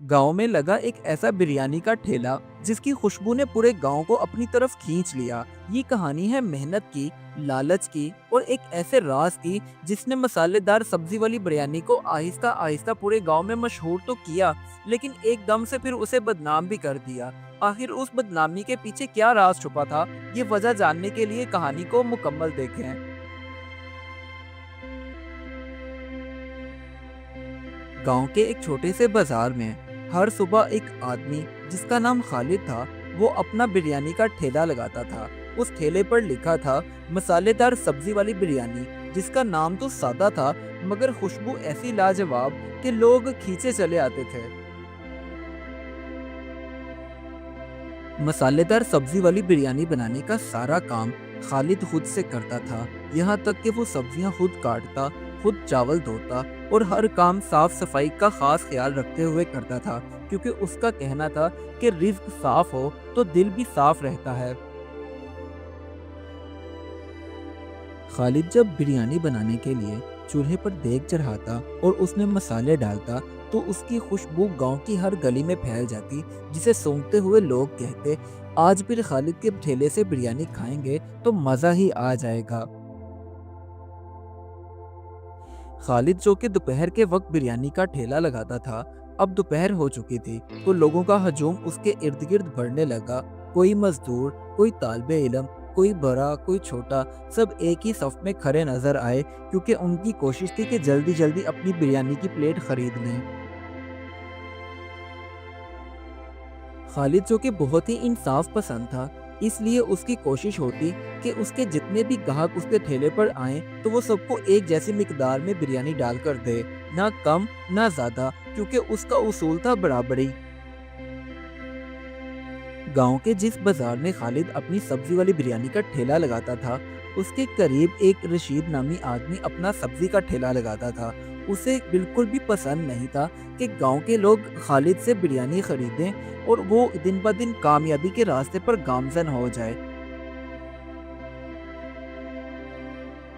गांव में लगा एक ऐसा बिरयानी का ठेला जिसकी खुशबू ने पूरे गांव को अपनी तरफ खींच लिया। ये कहानी है मेहनत की, लालच की और एक ऐसे राज की जिसने मसालेदार सब्जी वाली बिरयानी को आहिस्ता आहिस्ता पूरे गांव में मशहूर तो किया, लेकिन एकदम से फिर उसे बदनाम भी कर दिया। आखिर उस बदनामी के पीछे क्या राज छुपा था, ये वजह जानने के लिए कहानी को मुकम्मल देखें। गांव के एक छोटे से बाजार में हर सुबह एक आदमी जिसका नाम खालिद था, वो अपना बिरयानी का ठेला लगाता था। उस ठेले पर लिखा था मसालेदार सब्जी वाली बिरयानी, जिसका नाम तो सादा था मगर खुशबू ऐसी लाजवाब कि लोग खींचे चले आते थे। मसालेदार सब्जी वाली बिरयानी बनाने का सारा काम खालिद खुद से करता था। यहाँ तक कि वो सब्जियाँ खुद काटता, खुद चावल धोता और हर काम साफ सफाई का खास ख्याल रखते हुए करता था, क्योंकि उसका कहना था कि रिज्क साफ हो तो दिल भी साफ रहता है। खालिद जब बिरयानी बनाने के लिए चूल्हे पर देग चढ़ाता और उसमें मसाले डालता तो उसकी खुशबू गांव की हर गली में फैल जाती, जिसे सूंघते हुए लोग कहते, आज फिर खालिद के ठेले से बिरयानी खाएंगे तो मज़ा ही आ जाएगा। खालिद जो कि दोपहर के वक्त बिरयानी का ठेला लगाता था, अब दोपहर हो चुकी थी तो लोगों का हजूम उसके इर्द गिर्द बढ़ने लगा। कोई मजदूर, कोई तालिबे इल्म, कोई बड़ा कोई छोटा, सब एक ही सफ में खड़े नजर आए, क्योंकि उनकी कोशिश थी कि जल्दी जल्दी अपनी बिरयानी की प्लेट खरीद लें। खालिद जो कि बहुत ही इंसाफ पसंद था, इसलिए उसकी कोशिश होती कि उसके जितने भी ग्राहक उसके ठेले पर आएं तो वो सबको एक जैसी मिकदार में बिरयानी डालकर दे, ना कम ना ज्यादा, क्योंकि उसका उसूल था बराबरी। गांव के जिस बाजार में खालिद अपनी सब्जी वाली बिरयानी का ठेला लगाता था, उसके करीब एक रशीद नामी आदमी अपना सब्जी का ठेला लगाता था। उसे बिल्कुल भी पसंद नहीं था कि गांव के लोग खालिद से बिरयानी खरीदें और वो दिन ब दिन कामयाबी के रास्ते पर गामजन हो जाए।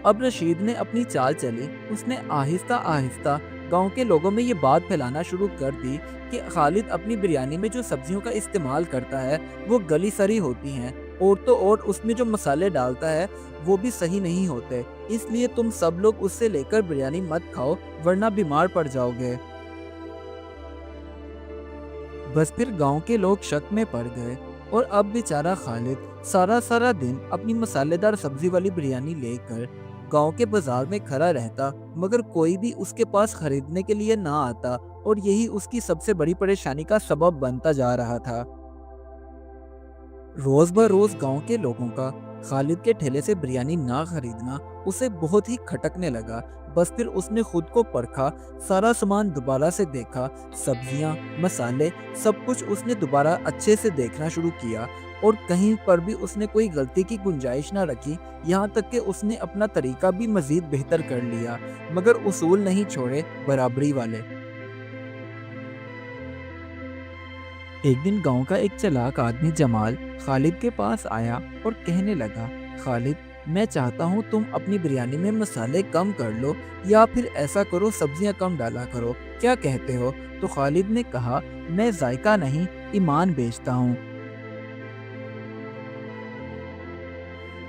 अब रशीद ने अपनी चाल चली। उसने आहिस्ता आहिस्ता गांव के लोगों में ये बात फैलाना शुरू कर दी कि खालिद अपनी बिरयानी में जो सब्जियों का इस्तेमाल करता है वो गली सड़ी होती हैं, और तो और उसमें जो मसाले डालता है वो भी सही नहीं होते। इसलिए तुम सब लोग उससे लेकर बिरयानी मत खाओ, वरना बीमार पड़ जाओगे। बस फिर गांव के लोग शक में पड़ गए और अब बेचारा खालिद सारा सारा दिन अपनी मसालेदार सब्जी वाली बिरयानी लेकर गांव के बाजार में खड़ा रहता, मगर कोई भी उसके पास खरीदने के लिए ना आता, और यही उसकी सबसे बड़ी परेशानी का सबब बनता जा रहा था। रोज ब रोज गांव के लोगों का खालिद के ठेले से बिरयानी ना खरीदना उसे बहुत ही खटकने लगा। बस फिर उसने खुद को परखा, सारा सामान दोबारा से देखा, सब्जियां, मसाले, सब कुछ उसने दोबारा अच्छे से देखना शुरू किया, और कहीं पर भी उसने कोई गलती की गुंजाइश ना रखी। यहाँ तक कि उसने अपना तरीका भी मजीद बेहतर कर लिया, मगर उसूल नहीं छोड़े बराबरी वाले। एक दिन गांव का एक चालाक आदमी जमाल खालिद के पास आया और कहने लगा, खालिद, मैं चाहता हूँ तुम अपनी बिरयानी में मसाले कम कर लो, या फिर ऐसा करो सब्जियां कम डाला करो, क्या कहते हो? तो खालिद ने कहा, मैं जायका नहीं ईमान बेचता हूँ।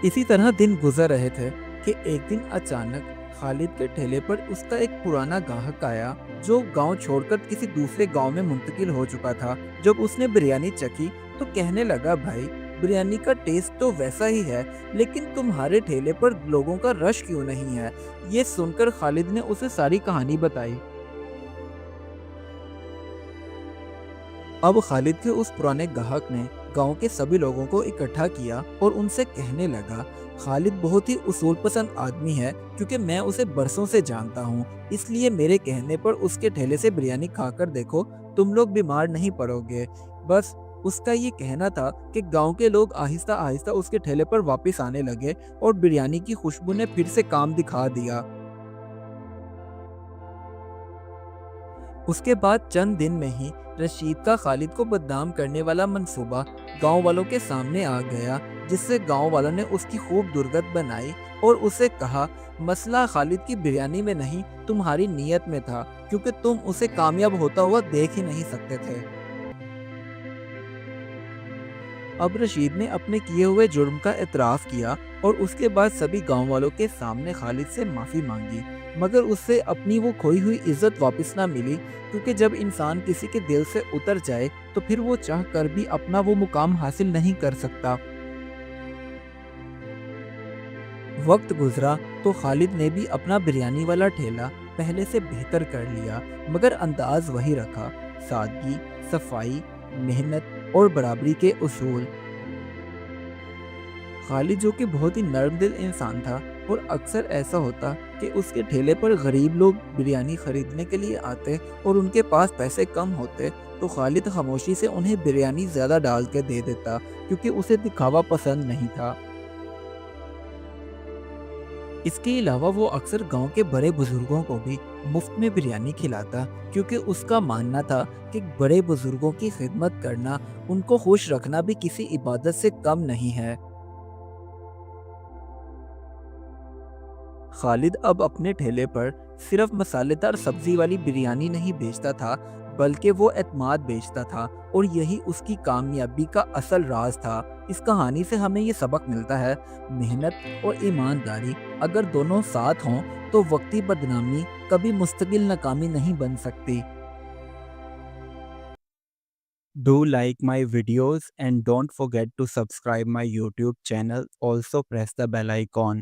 इसी तरह दिन गुजर रहे थे कि एक दिन अचानक खालिद के ठेले पर उसका एक पुराना ग्राहक आया जो गांव छोड़कर किसी दूसरे गांव में मुंतकिल हो चुका था। जब उसने बिरयानी चखी तो कहने लगा, भाई, बिरयानी का टेस्ट तो वैसा ही है, लेकिन तुम्हारे ठेले पर लोगों का रश क्यों नहीं है? ये सुनकर खालिद ने उसे सारी कहानी बताई। अब खालिद के उस पुराने ग्राहक ने गांव के सभी लोगों को इकट्ठा किया और उनसे कहने लगा, खालिद बहुत ही उसूल पसंद आदमी है, क्योंकि मैं उसे बरसों से जानता हूँ, इसलिए मेरे कहने पर उसके ठेले से बिरयानी खाकर देखो, तुम लोग बीमार नहीं पड़ोगे। बस उसका ये कहना था कि गांव के लोग आहिस्ता आहिस्ता उसके ठेले पर वापस आने लगे और बिरयानी की खुशबू ने फिर से काम दिखा दिया। اس کے بعد چند دن میں ہی رشید کا خالد کو بدنام کرنے والا منصوبہ گاؤں والوں کے سامنے آ گیا، جس سے گاؤں والوں نے اس کی خوب درگت بنائی اور اسے کہا مسئلہ خالد کی بریانی میں نہیں تمہاری نیت میں تھا، کیونکہ تم اسے کامیاب ہوتا ہوا دیکھ ہی نہیں سکتے تھے۔ اب رشید نے اپنے کیے ہوئے جرم کا اعتراف کیا اور اس کے بعد سبھی گاؤں والوں کے سامنے خالد سے معافی مانگی، مگر اس سے اپنی وہ کھوئی ہوئی عزت واپس نہ ملی، کیونکہ جب انسان کسی کے دل سے اتر جائے تو پھر وہ چاہ کر بھی اپنا وہ مقام حاصل نہیں کر سکتا۔ وقت گزرا تو خالد نے بھی اپنا بریانی والا ٹھیلا پہلے سے بہتر کر لیا، مگر انداز وہی رکھا، سادگی، صفائی، محنت اور برابری کے اصول۔ خالد جو کہ بہت ہی نرم دل انسان تھا، اور اکثر ایسا ہوتا کہ اس کے ٹھیلے پر غریب لوگ بریانی خریدنے کے لیے آتے اور ان کے پاس پیسے کم ہوتے تو خالد خاموشی سے انہیں بریانی زیادہ ڈال کے دے دیتا، کیونکہ اسے دکھاوا پسند نہیں تھا۔ اس کے علاوہ وہ اکثر گاؤں کے بڑے بزرگوں کو بھی مفت میں بریانی کھلاتا، کیونکہ اس کا ماننا تھا کہ بڑے بزرگوں کی خدمت کرنا، ان کو خوش رکھنا بھی کسی عبادت سے کم نہیں ہے۔ خالد اب اپنے ٹھیلے پر صرف مسالے دار سبزی والی بریانی نہیں بیچتا تھا، بلکہ وہ اعتماد بیچتا تھا، اور یہی اس کی کامیابی کا اصل راز تھا۔ اس کہانی سے ہمیں یہ سبق ملتا ہے، محنت اور ایمانداری اگر دونوں ساتھ ہوں تو وقتی بدنامی کبھی مستقل ناکامی نہیں بن سکتی۔ Do like my videos and don't forget to subscribe my YouTube channel. Also press the bell icon.